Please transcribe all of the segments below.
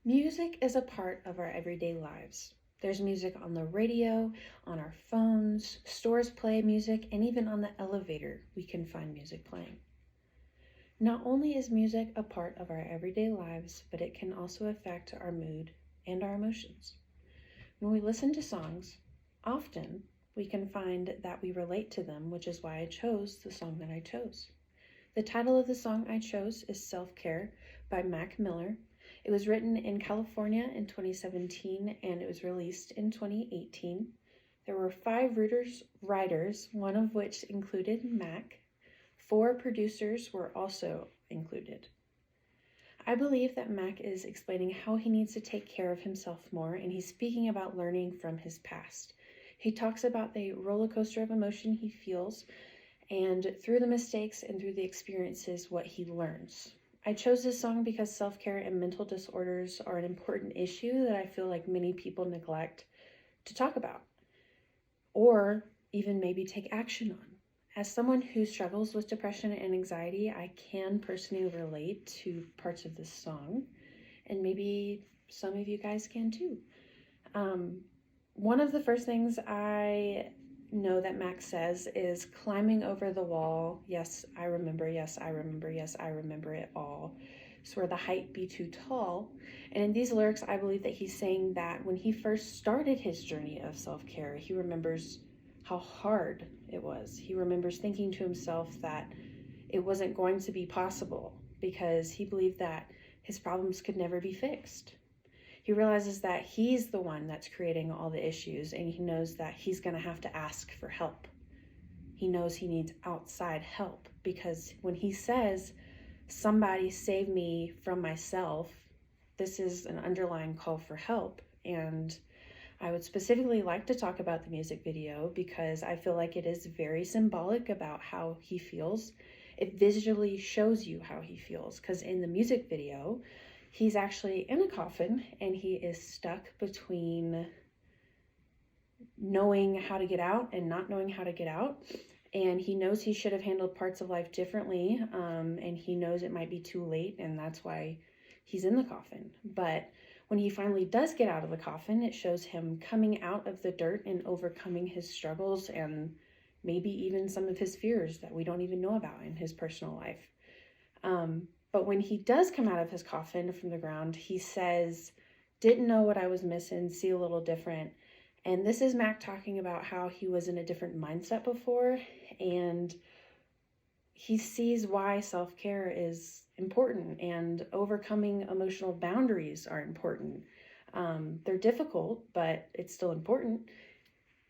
Music is a part of our everyday lives. There's music on the radio, on our phones, stores play music, and even on the elevator we can find music playing. Not only is music a part of our everyday lives, but it can also affect our mood and our emotions. When we listen to songs, often we can find that we relate to them, which is why I chose the song that I chose. The title of the song I chose is Self-Care by Mac Miller. It was written in California in 2017 and it was released in 2018. There were 5 writers, one of which included Mac. 4 producers were also included. I believe that Mac is explaining how he needs to take care of himself more, and he's speaking about learning from his past. He talks about the roller coaster of emotion he feels, and through the mistakes and through the experiences, what he learns. I chose this song because self-care and mental disorders are an important issue that I feel like many people neglect to talk about, or even maybe take action on. As someone who struggles with depression and anxiety, I can personally relate to parts of this song, and maybe some of you guys can too. One of the first things I know that Max says is climbing over the wall. Yes, I remember. Yes, I remember. Yes, I remember it all. Swear the height be too tall. And in these lyrics, I believe that he's saying that when he first started his journey of self-care, he remembers how hard it was. He remembers thinking to himself that it wasn't going to be possible because he believed that his problems could never be fixed. He realizes that he's the one that's creating all the issues, and he knows that he's going to have to ask for help. He knows he needs outside help because when he says, "Somebody save me from myself," this is an underlying call for help. And I would specifically like to talk about the music video because I feel like it is very symbolic about how he feels. It visually shows you how he feels because in the music video, he's actually in a coffin and he is stuck between knowing how to get out and not knowing how to get out. And he knows he should have handled parts of life differently, and he knows it might be too late, and that's why he's in the coffin. But when he finally does get out of the coffin, it shows him coming out of the dirt and overcoming his struggles and maybe even some of his fears that we don't even know about in his personal life. But when he does come out of his coffin from the ground, he says, "Didn't know what I was missing, see a little different." And this is Mac talking about how he was in a different mindset before, and he sees why self-care is important and overcoming emotional boundaries are important. They're difficult, but it's still important.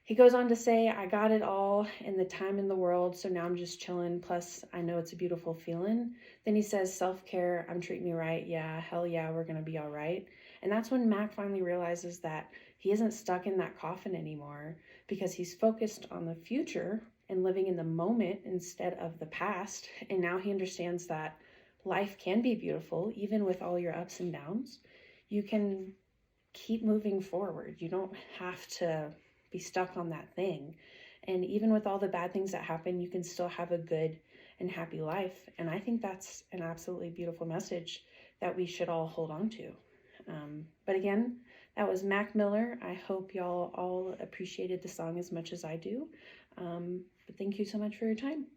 He goes on to say, "I got it all and the time in the world, so now I'm just chilling. Plus, I know it's a beautiful feeling." Then he says, "Self-care, I'm treating me right. Yeah, hell yeah, we're going to be all right." And that's when Mac finally realizes that he isn't stuck in that coffin anymore because he's focused on the future and living in the moment instead of the past. And now he understands that life can be beautiful, even with all your ups and downs. You can keep moving forward. You don't have to be stuck on that thing. And even with all the bad things that happen, you can still have a good and happy life. And I think that's an absolutely beautiful message that we should all hold on to. But again, that was Mac Miller. I hope y'all all appreciated the song as much as I do. But thank you so much for your time.